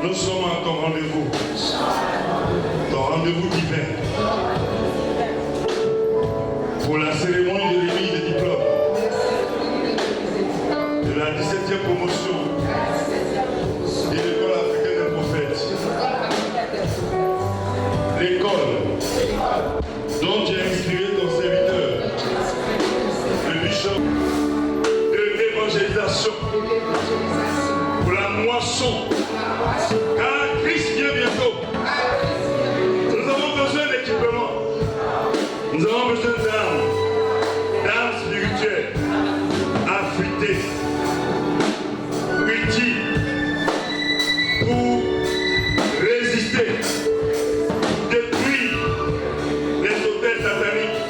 Nous sommes à ton rendez-vous. Ton rendez-vous divin. Pour la cérémonie de remise des diplômes. De la 17e promotion. De l'école africaine des prophètes. L'école dont tu as inspiré ton serviteur. Le bishop de l'évangélisation. Pour la moisson. Car Christ vient bientôt. Nous avons besoin d'équipement. Nous avons besoin d'âmes spirituelles, affûtées, utiles pour résister, détruire les hôtels sataniques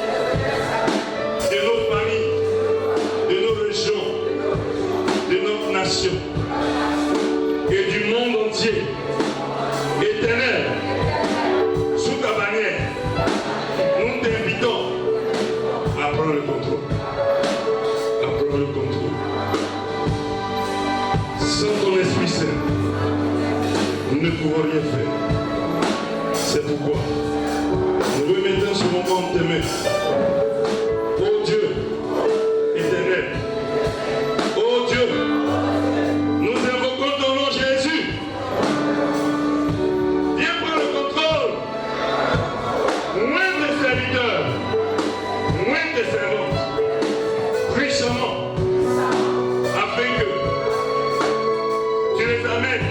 de nos familles, de nos régions, de notre nation et du monde entier. Éternel, sous ta bannière, nous t'invitons à prendre le contrôle. À prendre le contrôle. Sans ton Esprit Saint, nous ne pouvons rien faire. C'est pourquoi nous remettons ce moment entre tes mains. Ô Dieu éternel, ô Dieu, nous invoquons ton nom Jésus. Viens prendre le contrôle. Moins de serviteurs, moins de servantes, puissamment, afin que tu les amènes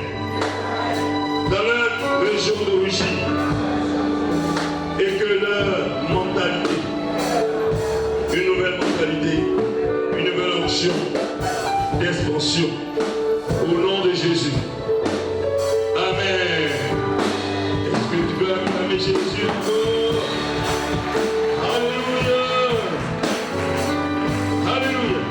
dans leur région d'origine et que leur mentalité, une nouvelle mentalité, une nouvelle option d'expansion, au nom de Jésus. Amen. Est-ce que tu peux acclamer Jésus encore? Alléluia. Alléluia.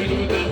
Nous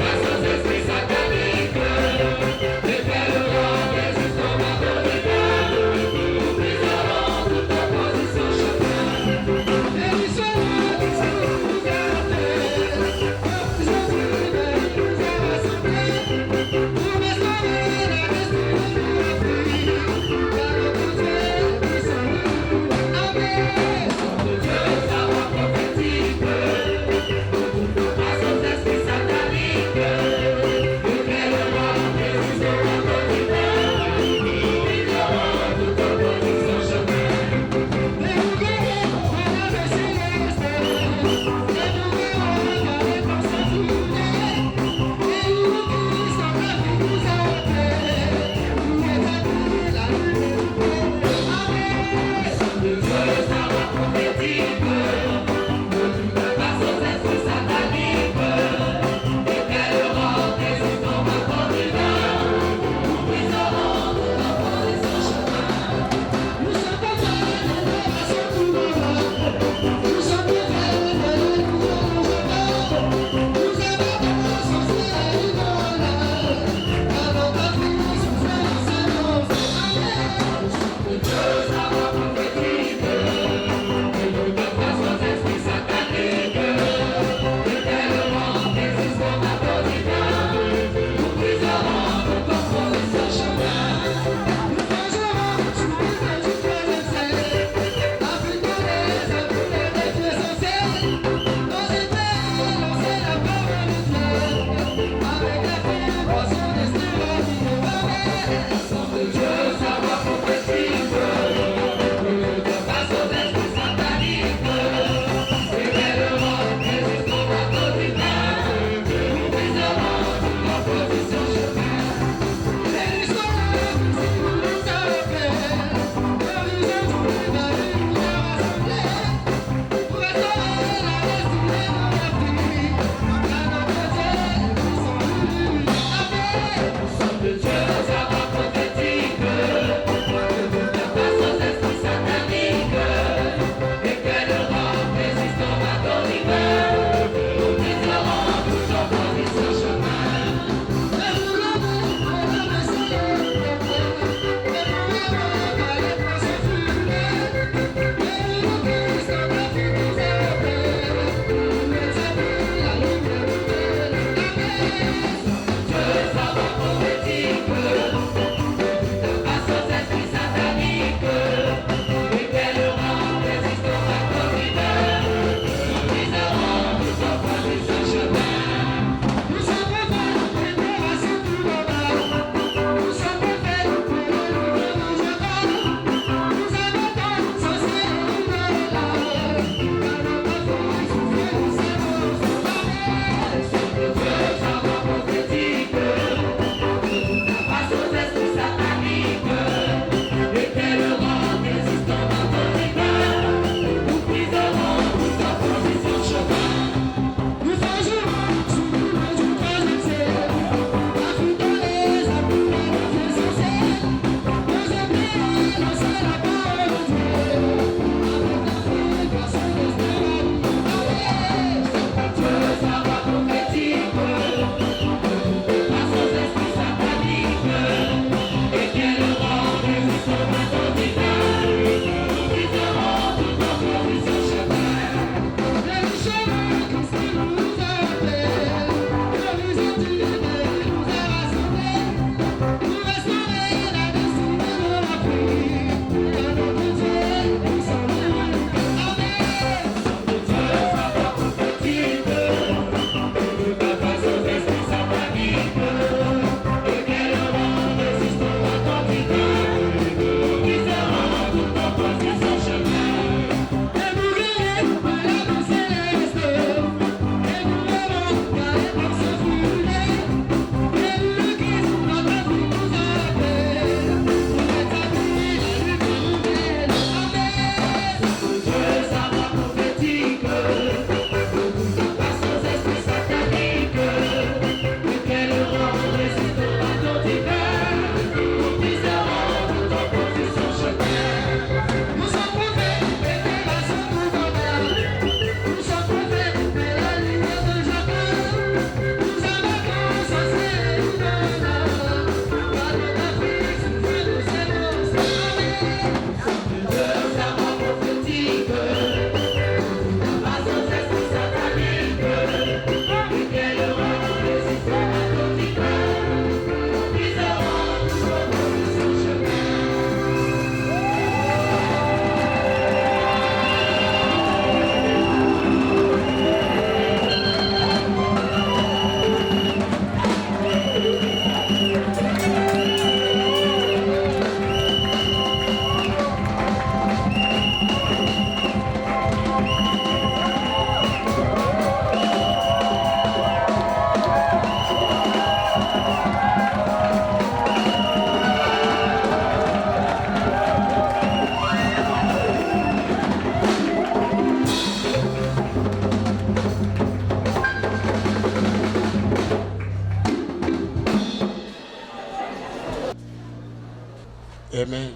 Amen.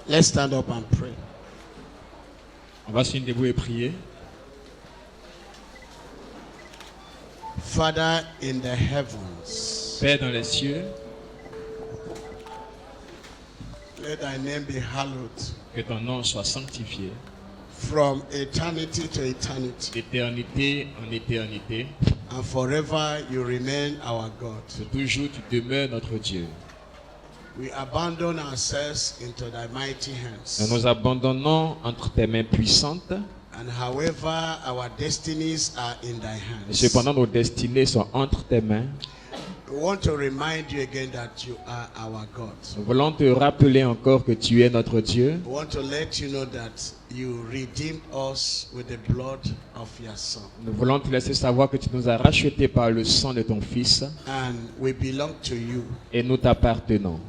Let's stand up and pray. On va se debout et prier. Father in the heavens, Père dans les cieux, let thy name be hallowed que ton nom soit sanctifié from eternity to eternity, d'éternité en éternité. and forever you remain our God. Que toujours tu demeures notre Dieu. We abandon ourselves into thy mighty Nous hands. nous abandonnons entre tes mains puissantes. And however our destinies are in thy Et hands. cependant, nos destinées sont entre tes mains. We want to remind you again that you are our God. Nous voulons te rappeler encore que tu es notre Dieu. We want to let you know that you redeemed us with the blood of your Son. Nous voulons te laisser savoir que tu nous as rachetés par le sang de ton Fils And we belong to you. et nous t'appartenons.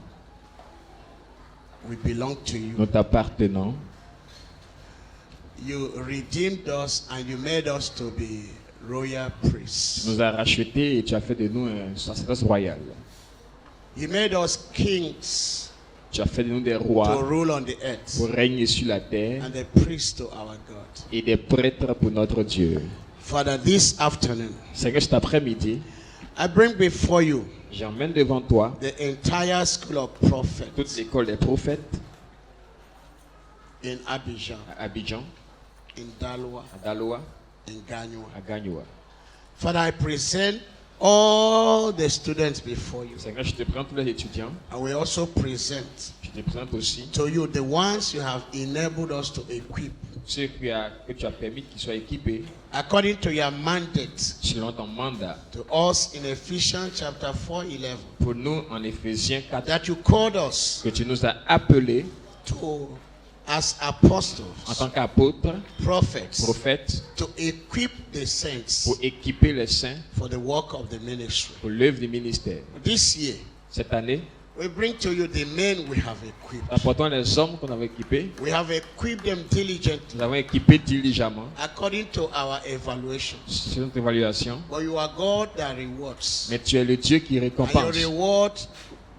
We belong to you. Nous t'appartenons. You redeemed us and you made us to be royal Tu priests. nous as rachetés et tu as fait de nous un sacerdoce royal. You made us kings Tu as fait de nous des to rois rule on the earth pour régner sur la terre and the priests to our God. et des prêtres pour notre Dieu. Father, this afternoon, Seigneur, cet après-midi, I bring before you j'emmène devant toi the entire school of toute prophets l'école des prophètes in Abidjan, à Abidjan, in Daloa, à Daloa, in Ganyua. à Gagnoa. Father, I present all the students before you. Seigneur, je te présente tous les étudiants. And we also present Je te présente aussi to you the ones you have enabled us to equip ceux que tu as permis qu'ils soient équipés according to your mandate selon ton mandat. to us in Ephesians chapter 4:11, Pour nous, en Éphésiens 4, that you called us que tu nous as appelés to as en apostles, tant qu'apôtres, prophets, prophètes, to equip the saints pour équiper les saints for the work of the ministry. pour l'œuvre du ministère. This year, Cette année, we bring to you the men we have equipped. apportons les hommes qu'on avait équipés. We have equipped them diligently Nous avons équipé diligemment according to our evaluations. selon notre évaluation. But you are God that rewards. Mais tu es le Dieu qui And you récompense. reward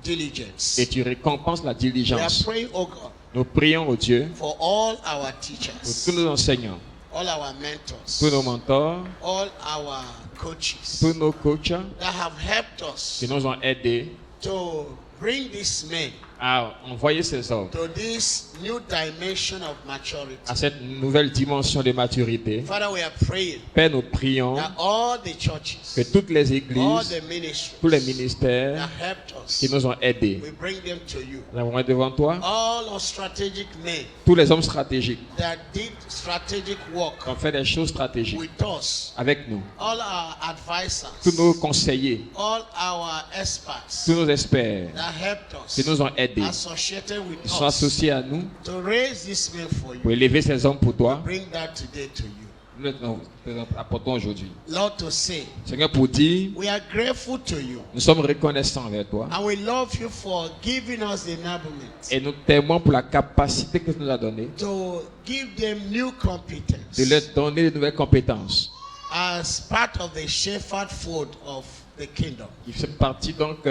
diligence. Et tu récompenses la We are diligence. praying, oh God, Nous prions au Dieu for all our pour teachers, tous nos enseignants, all our mentors, tous nos mentors, all our coaches tous nos coachs that have helped us qui nous ont aidés to bring these men à envoyer ces hommes to this new dimension of maturity. à cette nouvelle dimension de maturité. Father, we are praying Père, nous prions that all the que churches, toutes les all églises, the ministries tous les that ministères helped qui us, nous ont aidés, we bring them to you. nous avons devant toi All our strategic men tous les hommes stratégiques that did strategic work qui ont fait des choses stratégiques with us, avec nous, all our advisors, tous nos conseillers, all our experts tous nos experts that helped qui us, nous ont aidés, associated with qui sont us, associés à nous to raise this man for pour you. élever ces hommes pour toi. Bring that today to you. Nous les apportons aujourd'hui. Lord, to say, Seigneur, pour dire, we are grateful to you nous sommes reconnaissants envers toi and we love you for giving us the enablement et nous t'aimons pour la capacité que tu nous as donnée to give them new de competence leur donner de nouvelles compétences as part of the shepherdfold of the kingdom. qui fait partie donc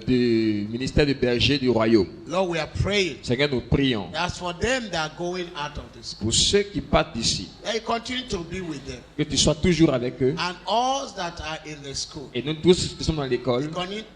du ministère du berger du royaume. Lord, we are praying Seigneur, nous prions that for them that are going out of this, pour ceux qui partent d'ici, that you continue to be with them, que tu sois toujours avec eux and all that are in the school, et nous tous qui sommes dans l'école,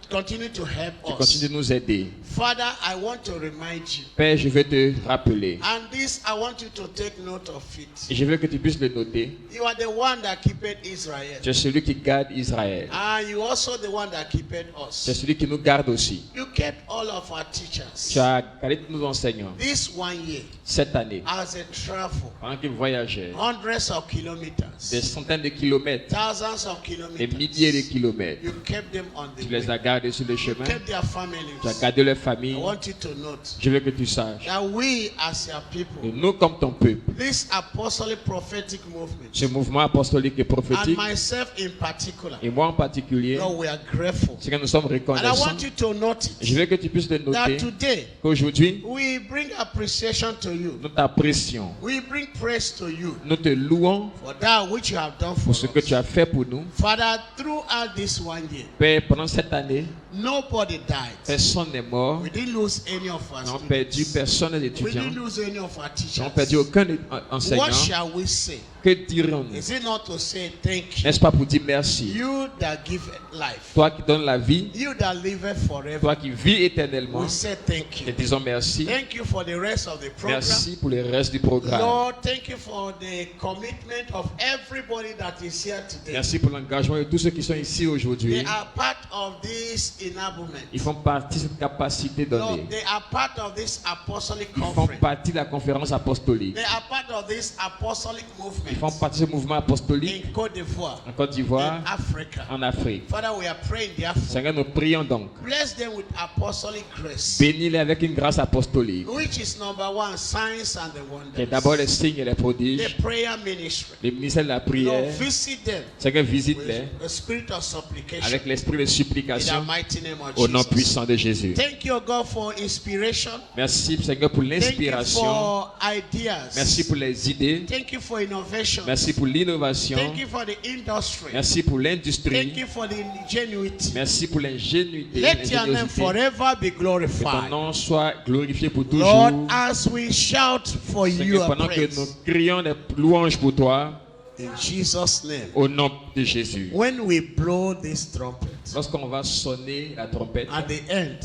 continue to help tu us. continues de nous aider. Father, I want to remind you, Père, je veux te rappeler and this I want you to take note of et it. je veux que tu puisses le noter. You are the one that keepeth Israel, Tu es celui qui garde Israël. and you also the one that keepeth Tu es us. celui qui nous garde aussi. You kept all of our Tu teachers as gardé tous nos enseignants this 1 year cette année as they travel pendant qu'ils voyageaient hundreds of des kilometers, centaines de kilomètres, thousands of des milliers de kilometers. kilomètres. You kept them on the Tu les way. as gardés sur le chemin. Kept their Tu as families. gardé leur I famille. want you to note Je veux que tu saches that we as your que people, nous, comme ton peuple, this apostolic prophetic movement, ce mouvement apostolique et and prophétique prophétique. myself in particular, Et moi en particulier, Lord, we are grateful. c'est que nous sommes And I reconnaissants. want you to note Je it, veux que tu puisses le that noter today qu'aujourd'hui, we bring appreciation to you. nous t'apprécions. We bring praise to you Nous te louons for that which you have done for pour ce que tu us. as fait pour nous. Father, throughout this 1 year, Père, pendant cette année, nobody died. personne n'est mort. We didn't lose any of our Nous n'avons perdu students. personne des We étudiants. didn't lose any of our Nous n'avons perdu teachers. aucun What enseignant. shall we say? Que dirons-nous? Is it not to say thank you? N'est-ce pas pour dire merci? You that give life, Toi qui donnes la vie, you that live forever, toi qui vis éternellement, we say thank nous you. disons merci. Thank you for the rest of the program. Merci pour le reste du programme. Lord, thank you for the commitment of everybody that is here today. Merci pour l'engagement de tous ceux qui sont ici aujourd'hui. They are part of this enablement. Ils font partie de cette capacité donnée. Lord, they are part of this apostolic Ils font conference. partie de la conférence apostolique. They are part of this apostolic Ils font movement partie de ce mouvement apostolique in Côte d'Ivoire, en Côte d'Ivoire, in Africa. en Afrique. Father, we are praying therefore. Seigneur, nous prions donc. Bless them with apostolic grace, Bénis-les avec une grâce apostolique. which is number one, signs and the Qui est d'abord les wonders. signes et les prodiges. The prayer ministry. Les ministères de la Lord, prière. visit them Seigneur, visite-les with a spirit of supplication avec l'esprit de in the supplication mighty name of au nom Jesus. puissant de Jésus. Thank you, God, for inspiration. Merci Seigneur pour Thank you l'inspiration. for ideas. Merci pour les idées. Thank you for innovation. Merci pour l'innovation. Thank you for the industry. Merci pour Thank l'industrie. you for the ingenuity. Merci pour l'ingénuité. Let your name l'ingéniosité. forever be Que ton glorified. nom soit glorifié pour toujours. Lord, as we shout for you Seigneur, a pendant que nous praise, crions des louanges pour toi, in Jesus' name. au nom de Jésus. When we blow this trumpet, Lorsqu'on va sonner la trompette, at the end,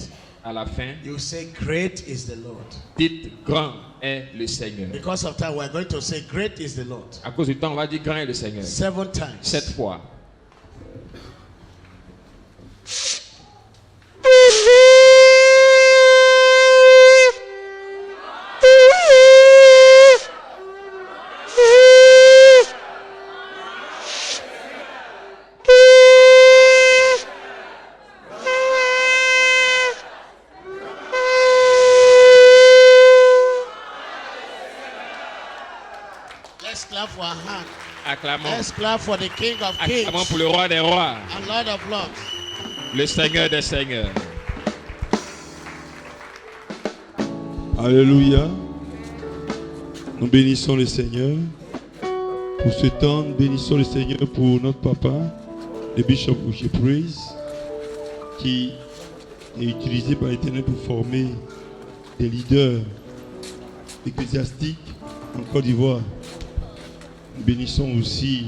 à la fin, you say, Great is the Lord. dites grand est le Seigneur. Because of time, we're going to say, Great is the Lord. À cause du temps, on va dire grand est le Seigneur. 7 times. 7 fois. Let's clap for our hand. Acclamons. Let's clap for the King of Kings Acclamons pour le roi des rois, and Lord of Lords. le Seigneur des seigneurs. Alléluia. Nous bénissons le Seigneur pour ce temps. Nous bénissons le Seigneur pour notre papa, le Bishop Boucher Praise, qui est utilisé par l'Éternel pour former des leaders ecclésiastiques en Côte d'Ivoire. Nous bénissons aussi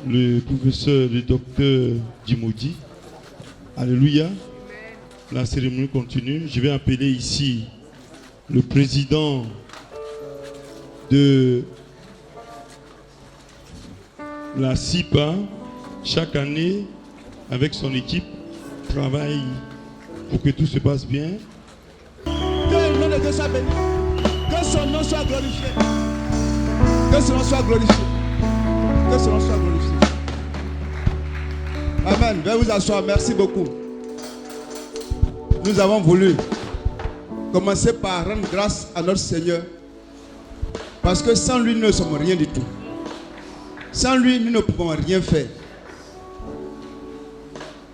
le professeur, le docteur Djimoudi. Alléluia. La cérémonie continue. Je vais appeler ici le président de la CIPA. Chaque année, avec son équipe, travaille pour que tout se passe bien. Que le nom de Dieu soit béni. Que son nom soit glorifié. Que son nom soit glorifié. Que son nom soit glorifié. Amen. Veuillez vous asseoir. Merci beaucoup. Nous avons voulu commencer par rendre grâce à notre Seigneur. Parce que sans lui, nous ne sommes rien du tout. Sans lui, nous ne pouvons rien faire.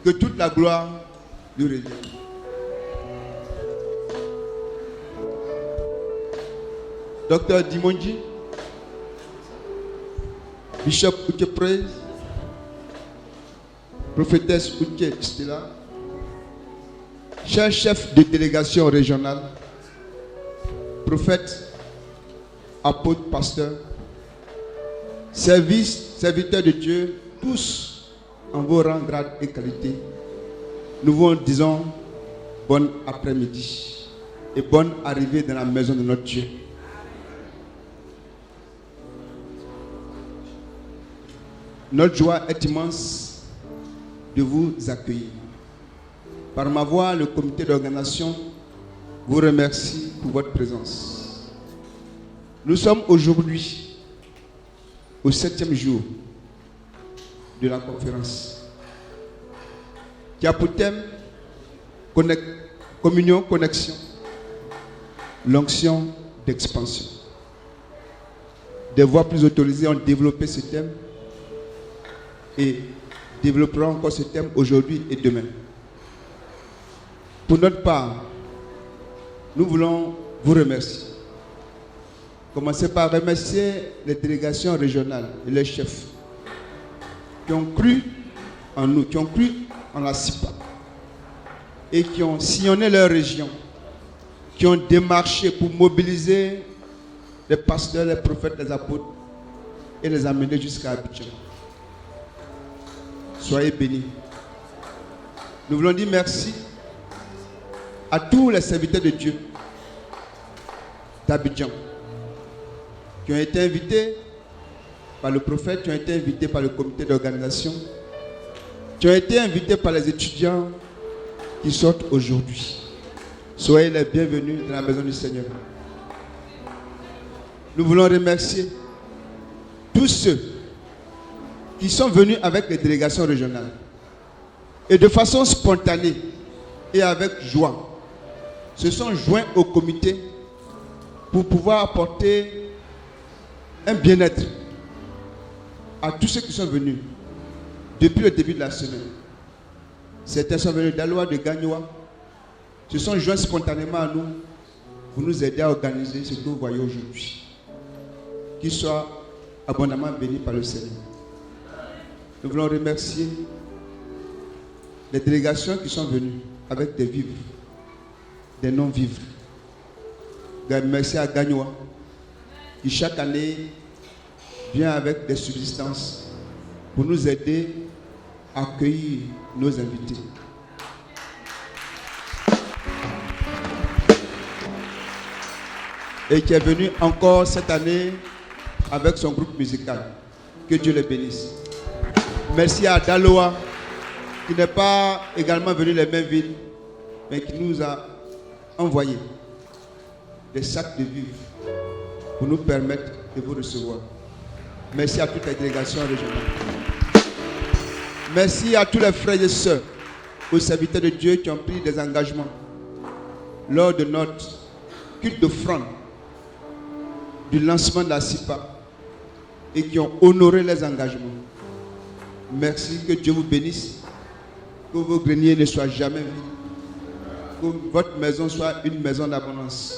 Que toute la gloire lui revienne. Docteur Dimonji, Bishop Uke Praise, Prophétesse Uke Stella, cher chef de délégation régionale, prophète, apôtre, pasteur, serviteurs de Dieu, tous en vos rangs, grades et qualités, nous vous disons bon après-midi et bonne arrivée dans la maison de notre Dieu. Notre joie est immense de vous accueillir. Par ma voix, le comité d'organisation vous remercie pour votre présence. Nous sommes aujourd'hui au 7e jour de la conférence qui a pour thème communion, connexion, l'onction d'expansion. Des voix plus autorisées ont développé ce thème et développerons encore ce thème aujourd'hui et demain. Pour notre part, nous voulons vous remercier. Commencez par remercier les délégations régionales et les chefs qui ont cru en nous, qui ont cru en la SIPA et qui ont sillonné leur région, qui ont démarché pour mobiliser les pasteurs, les prophètes, les apôtres et les amener jusqu'à Abidjan. Soyez bénis. Nous voulons dire merci à tous les serviteurs de Dieu d'Abidjan qui ont été invités par le prophète, qui ont été invités par le comité d'organisation, qui ont été invités par les étudiants qui sortent aujourd'hui. Soyez les bienvenus dans la maison du Seigneur. Nous voulons remercier tous ceux qui sont venus avec les délégations régionales et de façon spontanée et avec joie se sont joints au comité pour pouvoir apporter un bien-être à tous ceux qui sont venus depuis le début de la semaine. Certains sont venus d'Aloa, de Gagnoa, se sont joints spontanément à nous pour nous aider à organiser ce que vous voyez aujourd'hui. Qu'ils soient abondamment bénis par le Seigneur. Nous voulons remercier les délégations qui sont venues avec des vivres, des non-vivres. Merci à Gagnoa qui chaque année vient avec des subsistances pour nous aider à accueillir nos invités. Et qui est venu encore cette année avec son groupe musical. Que Dieu le bénisse. Merci à Daloa qui n'est pas également venu les mêmes villes, mais qui nous a envoyé des sacs de vivres pour nous permettre de vous recevoir. Merci à toutes les délégations régionales. Merci à tous les frères et sœurs, aux serviteurs de Dieu qui ont pris des engagements lors de notre culte d'offrande du lancement de la SIPA et qui ont honoré les engagements. Merci, que Dieu vous bénisse, que vos greniers ne soient jamais vides, que votre maison soit une maison d'abondance.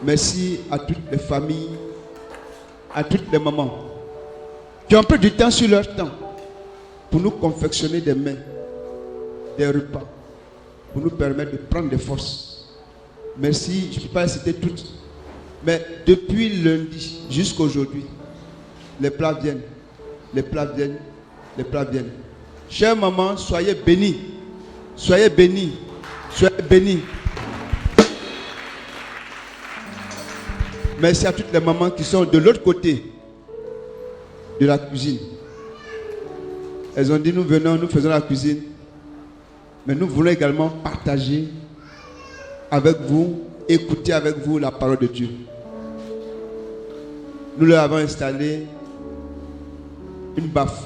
Merci à toutes les familles, à toutes les mamans qui ont pris du temps sur leur temps pour nous confectionner des mets, des repas, pour nous permettre de prendre des forces. Merci, je ne peux pas les citer toutes, mais depuis lundi jusqu'à aujourd'hui, les plats viennent, les plats viennent, les plats viennent. Chères mamans, soyez bénis, soyez bénis, soyez bénis. Merci à toutes les mamans qui sont de l'autre côté de la cuisine. Elles ont dit, nous venons, nous faisons la cuisine, mais nous voulons également partager avec vous, écouter avec vous la parole de Dieu. Nous leur avons installé une baffe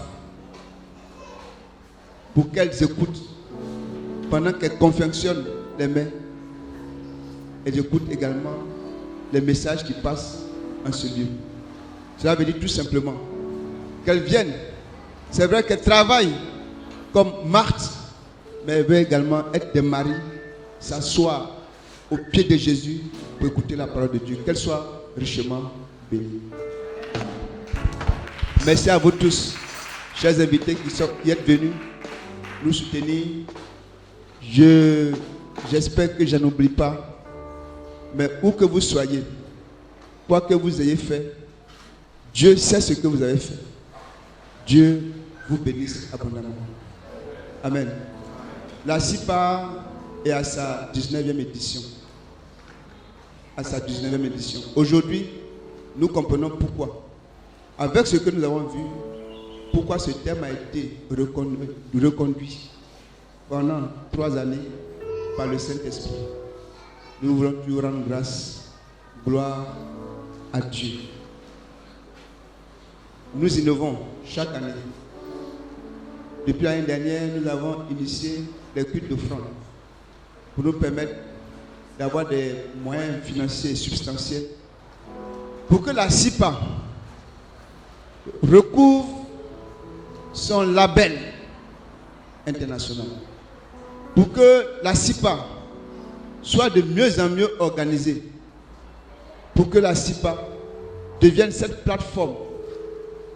pour qu'elles écoutent pendant qu'elles confectionnent les mains. Elles écoutent également les messages qui passent en ce lieu. Cela veut dire tout simplement qu'elles viennent. C'est vrai qu'elles travaillent comme Marthe, mais elles veulent également être des maris, s'asseoir au pied de Jésus pour écouter la parole de Dieu. Qu'elles soient richement bénies. Merci à vous tous, chers invités qui êtes venus nous soutenir. J'espère que je n'en oublie pas. Mais où que vous soyez, quoi que vous ayez fait, Dieu sait ce que vous avez fait. Dieu vous bénisse abondamment. Amen. La SIPA est à sa 19e édition. À sa 19e édition. Aujourd'hui, nous comprenons pourquoi. Avec ce que nous avons vu, pourquoi ce thème a été reconduit pendant 3 années par le Saint-Esprit. Nous voulons lui rendre grâce, gloire à Dieu. Nous innovons chaque année. Depuis l'année dernière, nous avons initié des cultes d'offrande pour nous permettre d'avoir des moyens financiers substantiels pour que la SIPA recouvre son label international. Pour que la CIPA soit de mieux en mieux organisée. Pour que la CIPA devienne cette plateforme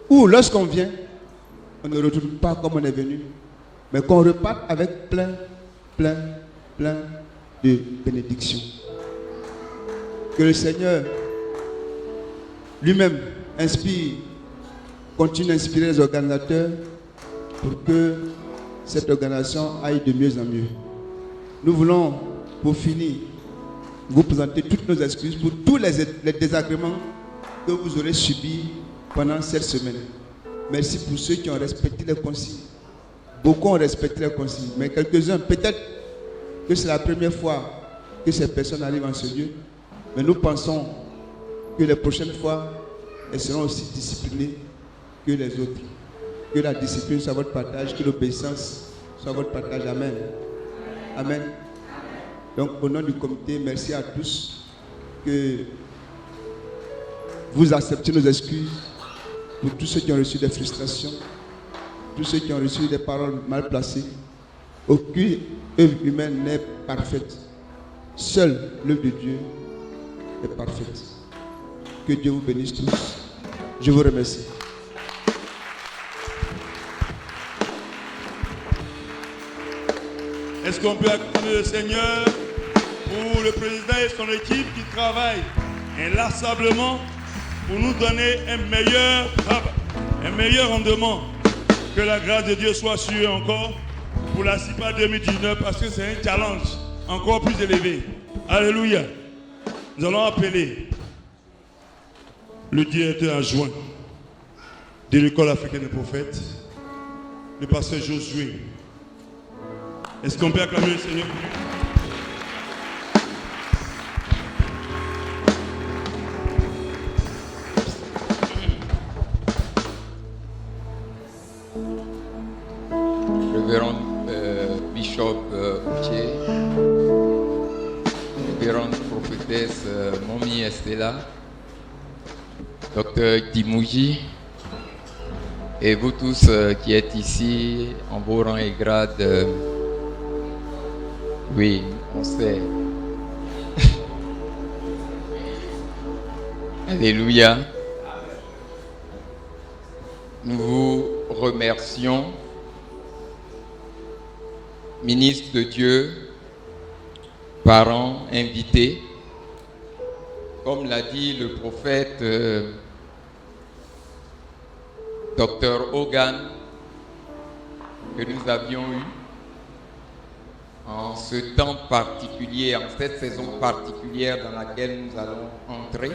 où lorsqu'on vient, on ne retourne pas comme on est venu, mais qu'on reparte avec plein de bénédictions. Que le Seigneur lui-même continue d'inspirer les organisateurs pour que cette organisation aille de mieux en mieux. Nous voulons, pour finir, vous présenter toutes nos excuses pour tous les désagréments que vous aurez subis pendant cette semaine. Merci pour ceux qui ont respecté les consignes. Beaucoup ont respecté les consignes, mais quelques-uns, peut-être que c'est la première fois que ces personnes arrivent en ce lieu, mais nous pensons que les prochaines fois, elles seront aussi disciplinées que les autres. Que la discipline soit votre partage, que l'obéissance soit votre partage. Amen. Amen. Donc, au nom du comité, merci à tous que vous acceptez nos excuses pour tous ceux qui ont reçu des frustrations, tous ceux qui ont reçu des paroles mal placées. Aucune œuvre humaine n'est parfaite. Seule l'œuvre de Dieu est parfaite. Que Dieu vous bénisse tous. Je vous remercie. Est-ce qu'on peut acclamer le Seigneur pour le président et son équipe qui travaillent inlassablement pour nous donner un meilleur rendement. Que la grâce de Dieu soit sur eux encore pour la CIPA 2019 parce que c'est un challenge encore plus élevé. Alléluia. Nous allons appeler le directeur adjoint de l'école africaine des prophètes, le pasteur Josué. Est-ce qu'on peut acclamer le Seigneur pour lui? Révérend Bishop Uche, révérende prophétesse Momi Estella, docteur Timouji, et vous tous qui êtes ici en vos rangs et grades. Oui, on sait. Alléluia. Nous vous remercions, ministre de Dieu, parents, invités. Comme l'a dit le prophète Dr Hogan, que nous avions eu en ce temps particulier, en cette saison particulière dans laquelle nous allons entrer.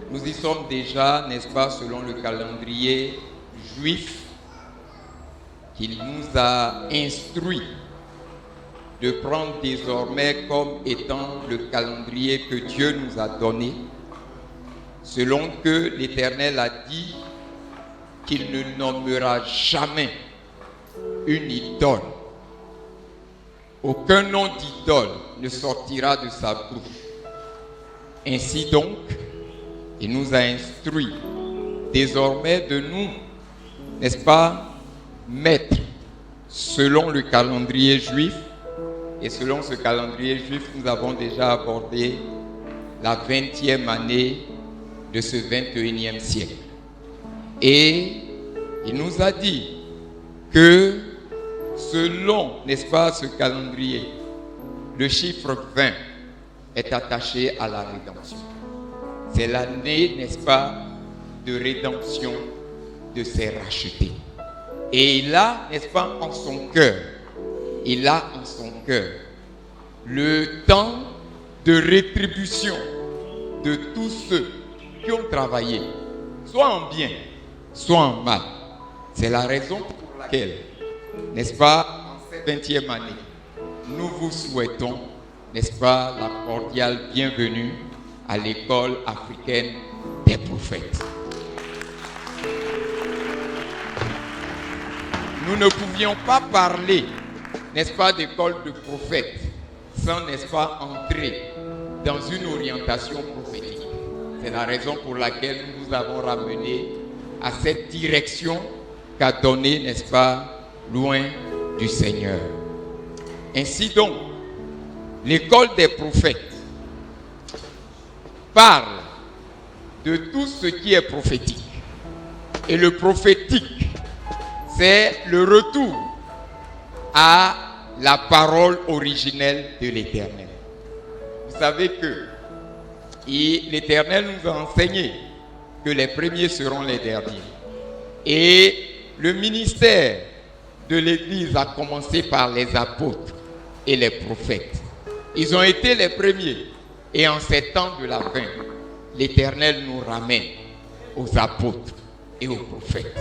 Nous y sommes déjà, n'est-ce pas, selon le calendrier juif qu'il nous a instruit de prendre désormais comme étant le calendrier que Dieu nous a donné, selon que l'Éternel a dit qu'il ne nommera jamais une idole. Aucun nom d'idole ne sortira de sa bouche. Ainsi donc, il nous a instruit désormais de nous, n'est-ce pas, mettre selon le calendrier juif. Et selon ce calendrier juif, nous avons déjà abordé la 20e année de ce 21e siècle. Et il nous a dit que selon, n'est-ce pas, ce calendrier, le chiffre 20 est attaché à la rédemption. C'est l'année, n'est-ce pas, de rédemption de ses rachetés. Et il a, n'est-ce pas, en son cœur, le temps de rétribution de tous ceux qui ont travaillé, soit en bien, soit en mal. C'est la raison pour laquelle, n'est-ce pas, en cette 20e année, nous vous souhaitons, n'est-ce pas, la cordiale bienvenue à l'école africaine des prophètes. Nous ne pouvions pas parler, n'est-ce pas, d'école de prophètes sans, n'est-ce pas, entrer dans une orientation prophétique. C'est la raison pour laquelle nous vous avons ramené à cette direction qu'à donner, n'est-ce pas, loin du Seigneur. Ainsi donc, l'école des prophètes parle de tout ce qui est prophétique. Et le prophétique, c'est le retour à la parole originelle de l'Éternel. Vous savez que l'Éternel nous a enseigné que les premiers seront les derniers. Et le ministère de l'Église a commencé par les apôtres et les prophètes. Ils ont été les premiers. Et en ces temps de la fin, l'Éternel nous ramène aux apôtres et aux prophètes.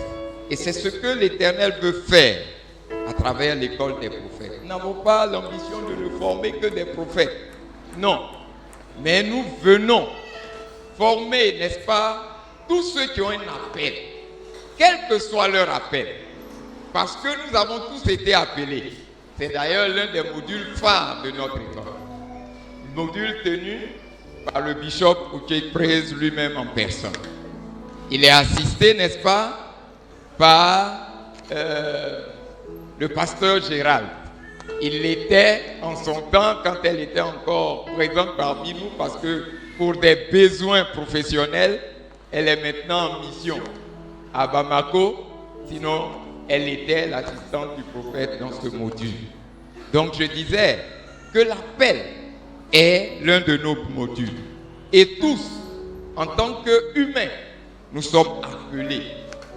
Et c'est ce que l'Éternel veut faire à travers l'école des prophètes. Nous n'avons pas l'ambition de ne former que des prophètes. Non. Mais nous venons former, n'est-ce pas, tous ceux qui ont un appel, quel que soit leur appel. Parce que nous avons tous été appelés. C'est d'ailleurs l'un des modules phares de notre école. Module tenu par le bishop Uche lui-même en personne. Il est assisté, n'est-ce pas, par le pasteur Gérald. Il l'était en son temps quand elle était encore présente parmi nous parce que pour des besoins professionnels, elle est maintenant en mission à Bamako. Sinon, elle était l'assistante du prophète dans ce module. Donc je disais que l'appel est l'un de nos modules. Et tous, en tant qu'humains, nous sommes appelés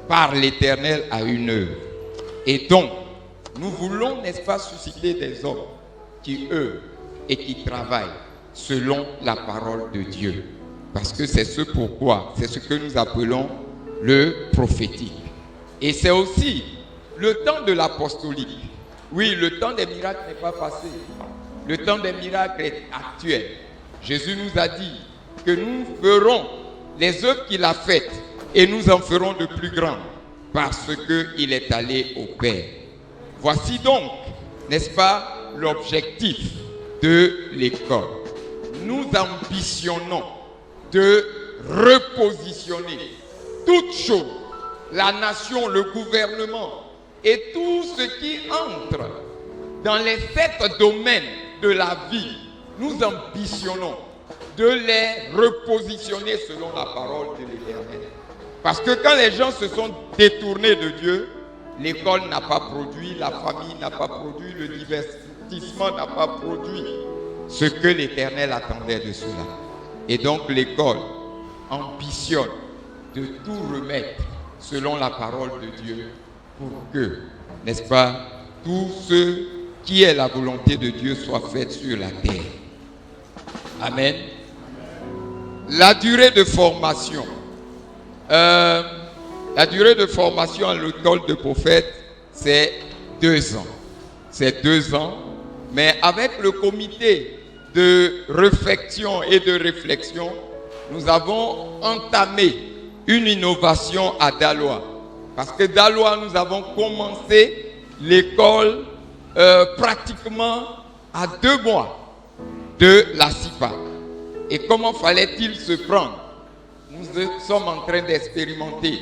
par l'Éternel à une œuvre. Et donc, nous voulons, n'est-ce pas, susciter des hommes qui œuvrent et qui travaillent selon la parole de Dieu. Parce que c'est ce pourquoi, c'est ce que nous appelons le prophétique. Et c'est aussi le temps de l'apostolique. Oui, le temps des miracles n'est pas passé. Le temps des miracles est actuel. Jésus nous a dit que nous ferons les œuvres qu'il a faites et nous en ferons de plus grandes parce qu'il est allé au Père. Voici donc, n'est-ce pas, l'objectif de l'école. Nous ambitionnons de repositionner toutes choses, la nation, le gouvernement et tout ce qui entre dans les 7 domaines de la vie. Nous ambitionnons de les repositionner selon la parole de l'Éternel. Parce que quand les gens se sont détournés de Dieu, l'école n'a pas produit, la famille n'a pas produit, le divertissement n'a pas produit ce que l'Éternel attendait de cela. Et donc l'école ambitionne de tout remettre selon la parole de Dieu pour que, n'est-ce pas, tout ce qui est la volonté de Dieu soit fait sur la terre. Amen. La durée de formation. La durée de formation à l'école de prophètes, c'est 2 ans. C'est 2 ans. Mais avec le comité de réflexion et de réflexion, nous avons entamé une innovation à Daloa. Parce que Daloa, nous avons commencé l'école pratiquement à 2 mois de la CIPA. Et comment fallait-il se prendre? Nous sommes en train d'expérimenter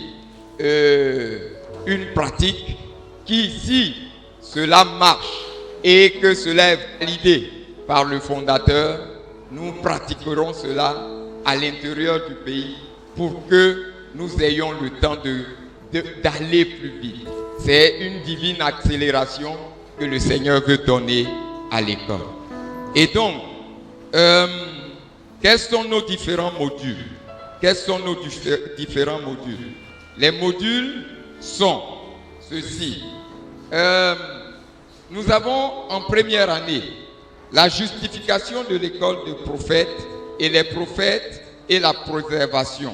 une pratique qui, si cela marche et que cela est validé par le fondateur, nous pratiquerons cela à l'intérieur du pays pour que nous ayons le temps d'aller plus vite. C'est une divine accélération que le Seigneur veut donner à l'école. Et donc, quels sont nos différents modules? Quels sont nos différents modules? Les modules sont ceux-ci. Nous avons en première année la justification de l'école des prophètes et les prophètes et la préservation,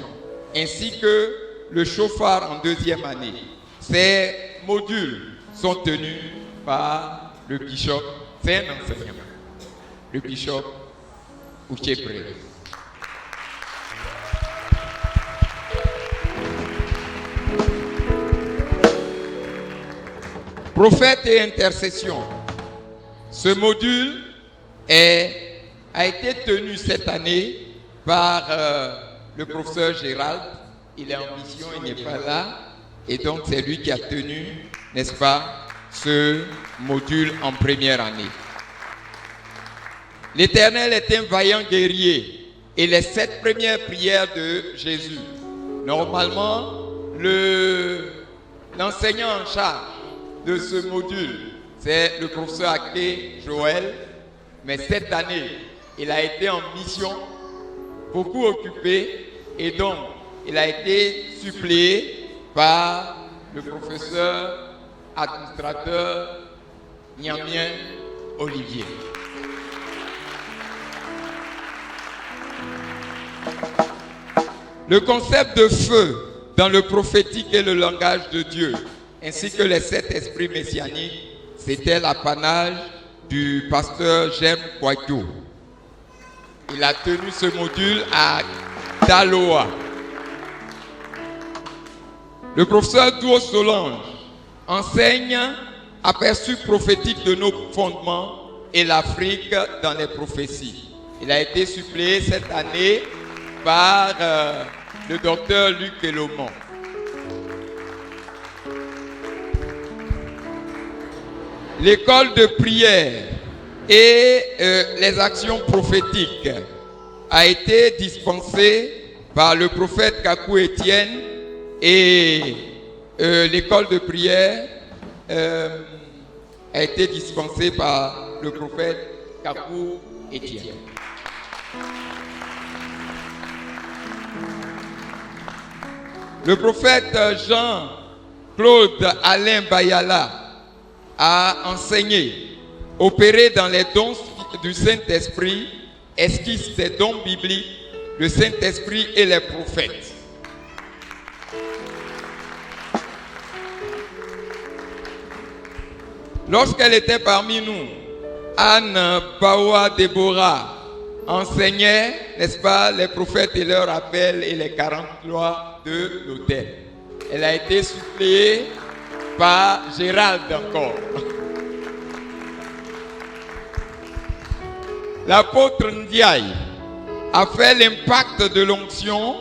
ainsi que le chauffard en 2e année. Ces modules sont tenus par le bishop. C'est un enseignement. Le bishop Uche. Prophète et intercession. Ce module a été tenu cette année par le professeur Gérald. Il est en mission, il n'est pas là. Et donc, c'est lui qui a tenu, n'est-ce pas, ce module en première année. L'Éternel est un vaillant guerrier. Et les 7 premières prières de Jésus. Normalement, l'enseignant en charge de ce module, c'est le professeur Ake Joël. Mais cette année, il a été en mission, beaucoup occupé, et donc il a été suppléé par le professeur administrateur Niamien Olivier. Le concept de feu dans le prophétique et le langage de Dieu, ainsi que les 7 esprits messianiques, c'était l'apanage du pasteur Jem Kouadio. Il a tenu ce module à Daloa. Le professeur Douo Solange enseigne aperçu prophétique de nos fondements et l'Afrique dans les prophéties. Il a été suppléé cette année par le docteur Luc Elomont. L'école de prière et les actions prophétiques a été dispensée par le prophète Kakou Étienne et l'école de prière a été dispensée par le prophète Kakou Étienne. Le prophète Jean-Claude Alain Bayala a enseigné, opéré dans les dons du Saint-Esprit, esquisse des dons bibliques, le Saint-Esprit et les prophètes. Lorsqu'elle était parmi nous, Anne Bawa Déborah enseignait, n'est-ce pas, les prophètes et leur appel et les 40 lois de l'autel. Elle a été suppléée par Gérald encore. L'apôtre Ndiaye a fait l'impact de l'onction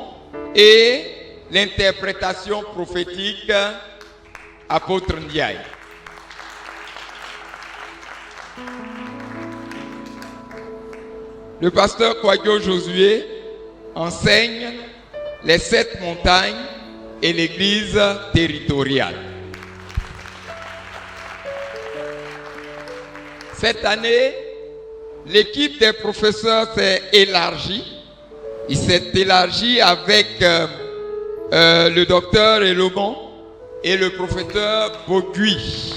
et l'interprétation prophétique. Apôtre Ndiaye. Le pasteur Kouadio Josué enseigne les 7 montagnes et l'église territoriale. Cette année, l'équipe des professeurs s'est élargie. Il s'est élargi avec le docteur Elomon et le professeur Bogui.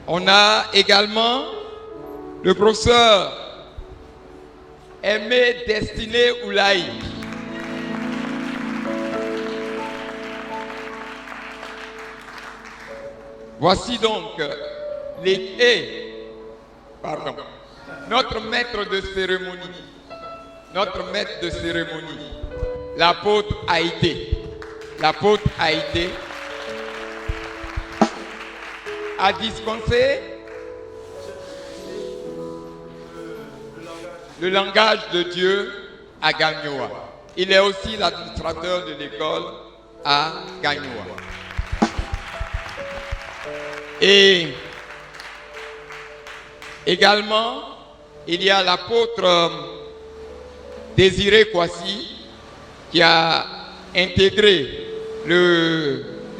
On a également le professeur Aimé Destiné Oulaï. Voici donc notre maître de cérémonie. Notre maître de cérémonie, l'apôtre Haïté. L'apôtre Haïté a dispensé le langage de Dieu à Gagnoa. Il est aussi l'administrateur de l'école à Gagnoa. Et également, il y a l'apôtre Désiré Kwasi qui a intégré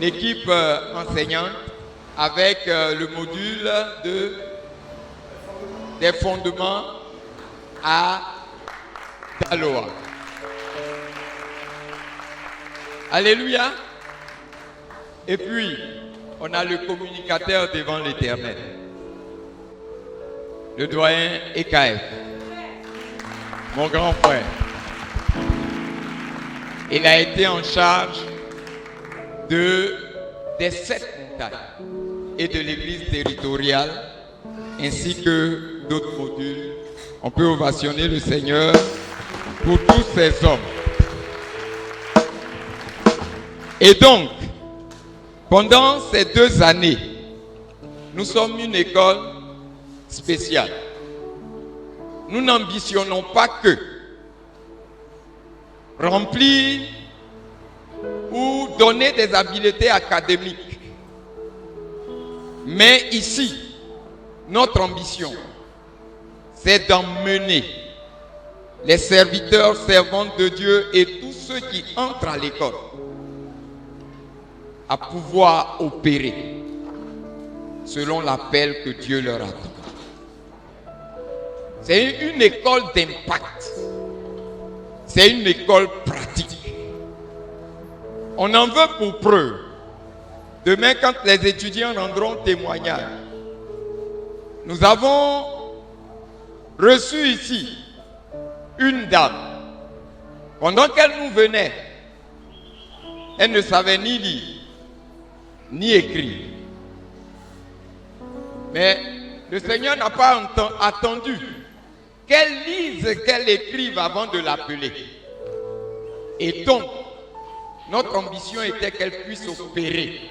l'équipe enseignante avec le module des fondements à Daloa. Alléluia. Et puis, on a le communicateur devant l'Éternel, le doyen EKF, mon grand frère. Il a été en charge des 7 montagnes et de l'église territoriale, ainsi que d'autres modules. On peut ovationner le Seigneur pour tous ces hommes. Et donc, pendant ces 2 années, nous sommes une école spéciale. Nous n'ambitionnons pas que, remplir ou donner des habiletés académiques. Mais ici, notre ambition, c'est d'emmener les serviteurs, servantes de Dieu et tous ceux qui entrent à l'école à pouvoir opérer selon l'appel que Dieu leur a donné. C'est une école d'impact. C'est une école pratique. On en veut pour preuve. Demain, quand les étudiants rendront témoignage, nous avons reçu ici une dame. Pendant qu'elle nous venait, elle ne savait ni lire, ni écrire. Mais le Seigneur n'a pas attendu qu'elle lise, qu'elle écrive avant de l'appeler. Et donc, notre ambition était qu'elle puisse opérer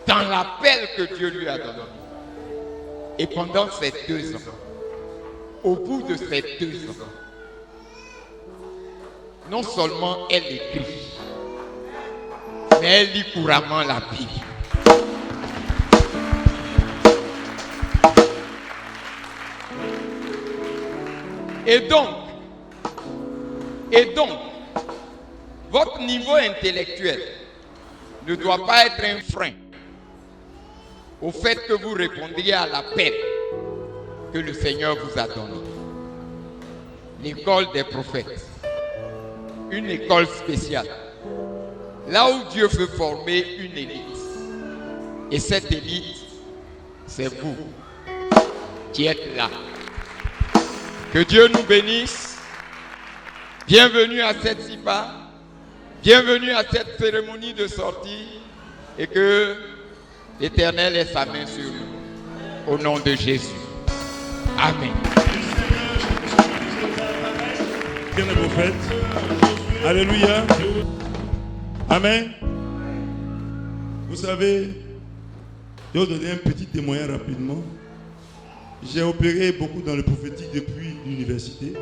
dans l'appel que Dieu lui a donné. Et pendant ces 2 ans, au bout de ces 2 ans, non seulement elle écrit, mais elle lit couramment la Bible. Et donc, votre niveau intellectuel ne doit pas être un frein au fait que vous répondiez à l'appel que le Seigneur vous a donné. L'école des prophètes, une école spéciale, là où Dieu veut former une élite. Et cette élite, c'est vous qui êtes là. Que Dieu nous bénisse. Bienvenue à cette SIPA. Bienvenue à cette cérémonie de sortie. Et que l'Éternel ait sa main sur nous. Au nom de Jésus. Amen. Bien les prophètes. Alléluia. Amen. Vous savez, je vais vous donner un petit témoignage rapidement. J'ai opéré beaucoup dans le prophétique depuis l'université.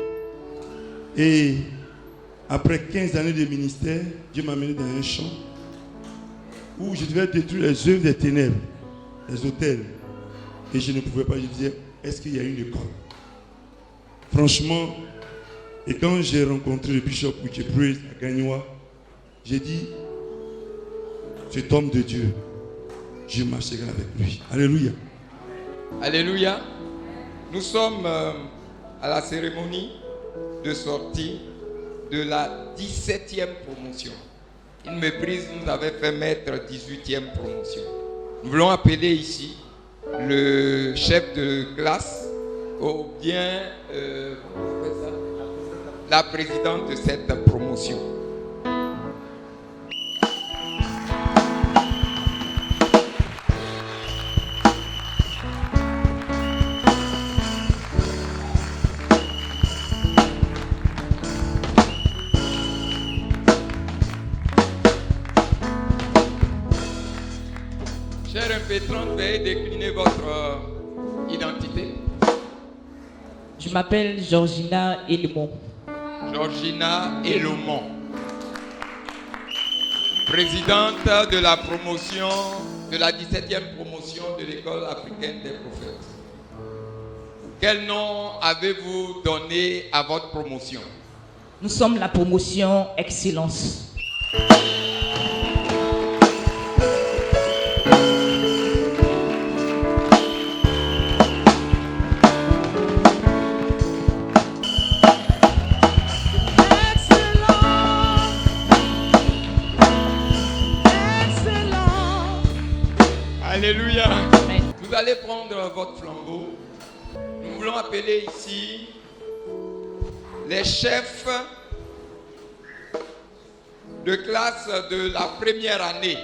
Et après 15 années de ministère, Dieu m'a amené dans un champ où je devais détruire les œuvres des ténèbres, les autels. Et je ne pouvais pas, je disais, est-ce qu'il y a une école? Franchement, et quand j'ai rencontré le bishop Richard Praise à Gagnoa, j'ai dit, cet homme de Dieu, je marcherai avec lui. Alléluia. Alléluia. Nous sommes à la cérémonie de sortie de la 17e promotion. Une méprise nous avait fait mettre 18e promotion. Nous voulons appeler ici le chef de classe ou bien la présidente de cette promotion. Cher impétrante, veuillez décliner votre identité. Je m'appelle Georgina Elimon. Georgina Elomon, présidente de la promotion, de la 17e promotion de l'école africaine des prophètes. Quel nom avez-vous donné à votre promotion? Nous sommes la promotion Excellence. Alléluia. Amen. Vous allez prendre votre flambeau. Nous voulons appeler ici les chefs de classe de la première année.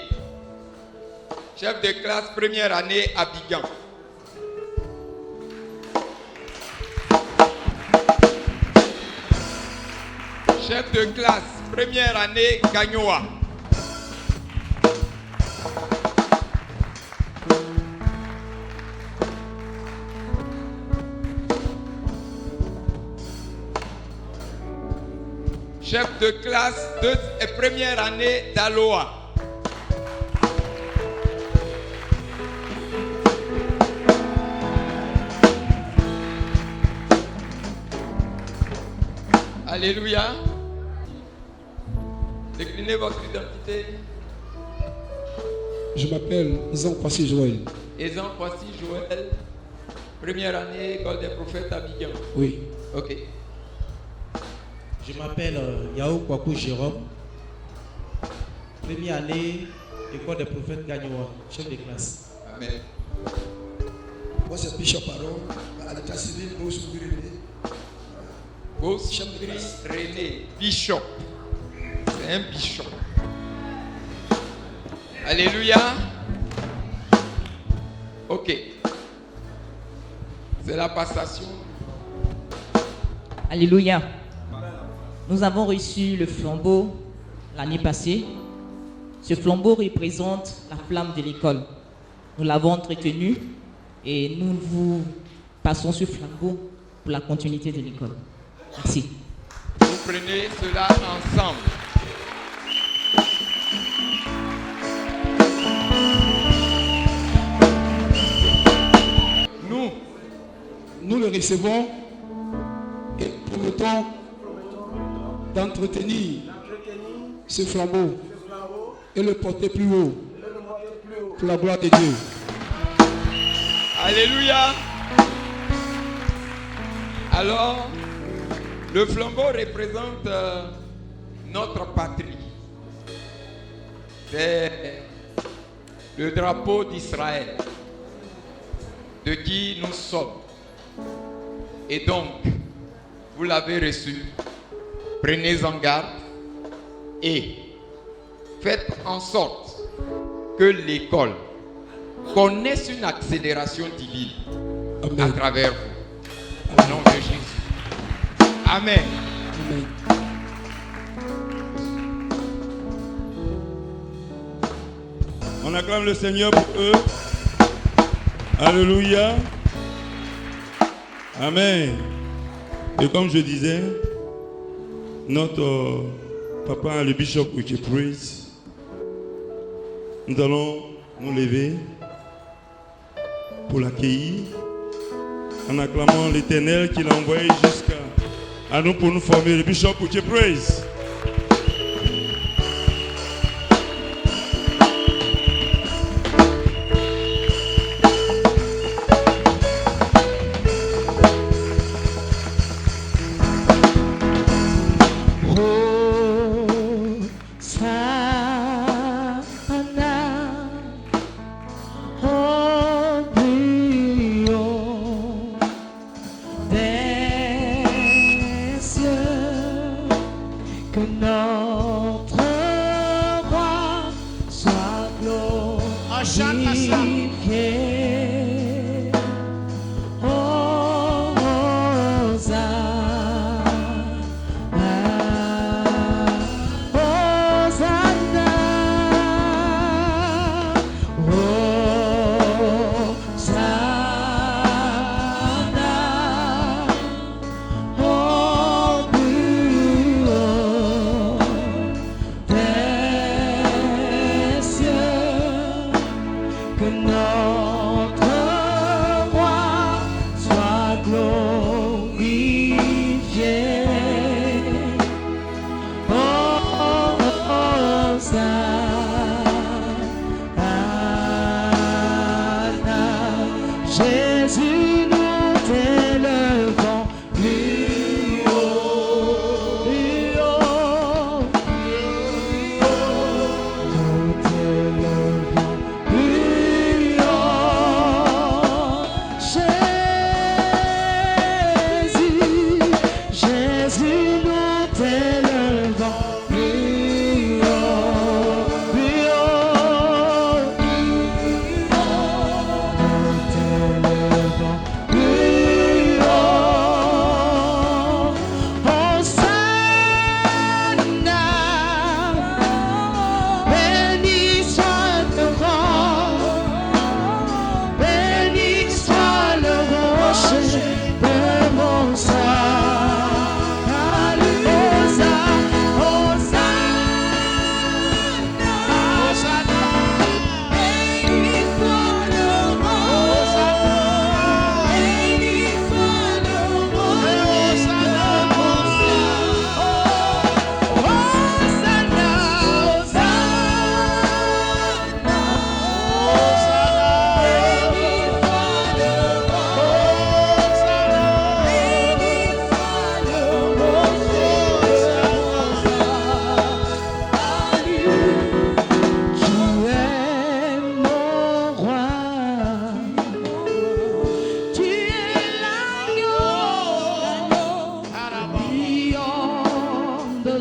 Chef de classe première année Abidjan. Chef de classe première année Gagnoa. chef de classe et première année d'Aloha. Alléluia. Déclinez votre identité. Je m'appelle Zan Kwasi Joël. Ezan Kwasi Joël, première année, école des prophètes à Abidjan. Oui. Ok. Je m'appelle Yao Kwaku Jérôme, première année, école des prophètes Gagnoua, chef de classe. Amen. Moi, c'est Bishop Aaron, à l'état civil, nous sommes Gossoubri René, bishop. C'est un bishop. Alléluia. Ok. C'est la passation. Alléluia. Nous avons reçu le flambeau l'année passée. Ce flambeau représente la flamme de l'école. Nous l'avons entretenu et nous vous passons ce flambeau pour la continuité de l'école. Merci. Vous prenez cela ensemble. Nous le recevons et promettons d'entretenir ce flambeau et le porter plus haut pour la gloire de Dieu. Alléluia. Alors, le flambeau représente notre patrie. C'est le drapeau d'Israël, de qui nous sommes. Et donc, vous l'avez reçu. Prenez-en garde et faites en sorte que l'école connaisse une accélération divine. Amen. À travers vous. Au nom de Jésus. Amen. Amen. On acclame le Seigneur pour eux. Alléluia. Amen. Et comme je disais, notre papa, le bishop Uche Praise, nous allons nous lever pour l'accueillir en acclamant l'Éternel qui l'a envoyé jusqu'à nous pour nous former. Le bishop Uche Praise.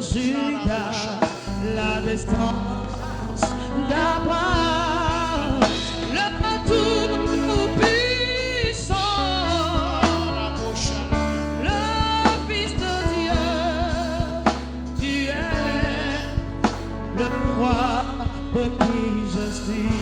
regarde la distance d'Abraham, le Tout-Puissant, le Fils de Dieu, tu es le roi pour qui je suis.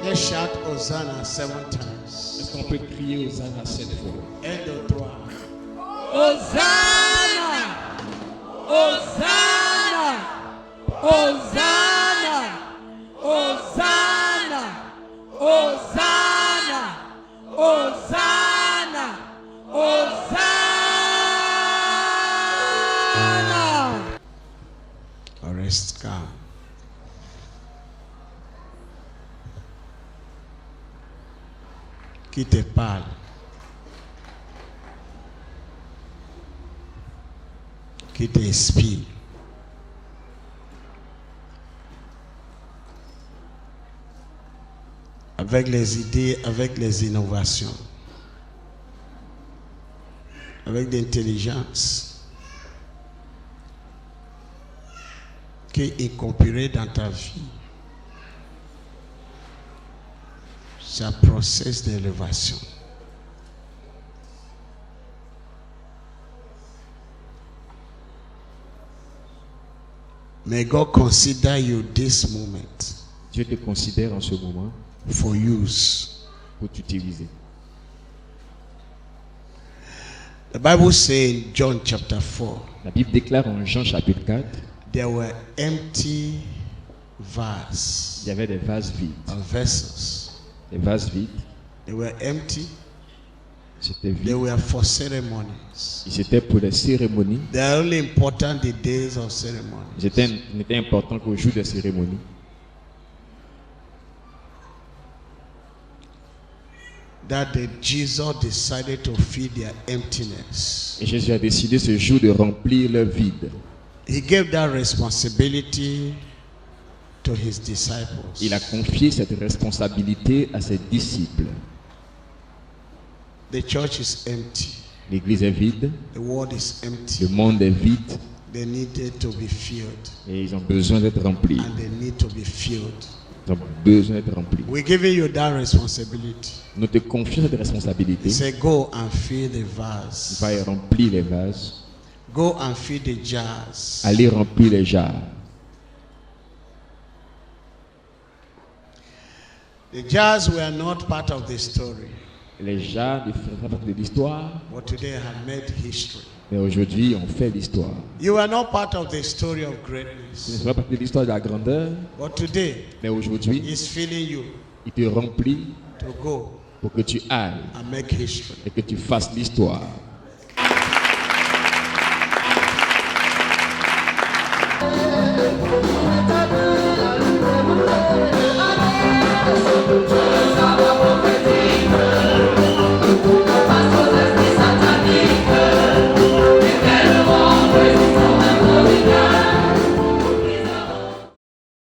Let's shout Hosanna 7 times. Est-ce qu'on peut crier Hosanna 7 fois? 1, 2, 3. Hosanna! Hosanna! Hosanna! Hosanna! Hosanna! Hosanna! Hosanna! Rest calm. Qui te parle? Qui t'inspire? Avec les idées, avec les innovations, avec l'intelligence qui est incorporée dans ta vie. C'est un processus d'élévation. May God consider you this moment Dieu te considère en ce moment for use. pour t'utiliser. The Bible says in John chapter 4, La Bible déclare en Jean chapitre 4, there were empty vases, il y avait des vases vides. vessels. Des vases vides, They were empty. c'était They vide. were for ceremonies. Et c'était pour les cérémonies. They are only important the days of ceremony. N'était important qu'au jour des cérémonies. That Jesus decided to fill their emptiness. Et Jésus a décidé ce jour de remplir leur vide. He gave that responsibility to his disciples. Il a confié cette responsabilité à ses disciples. The church is empty. L'église est vide, The world is empty. le monde est vide They needed to be filled. et ils ont besoin d'être remplis. And they need to be filled. Ils ont besoin d'être remplis. We're giving you that responsibility. Nous te confions cette responsabilité. Say, go and fill the vase. Va y remplir les vases. Go and fill the jars. Allez remplir les jars. The jars were not part of the story, Les jars ne font pas partie de l'histoire, but today have made history. mais aujourd'hui on fait l'histoire. You are not part of the story of Ce ne greatness, fait pas partie de l'histoire de la grandeur, but today mais aujourd'hui He's filling you il te remplit to go pour que tu ailles and make history. et que tu fasses l'histoire.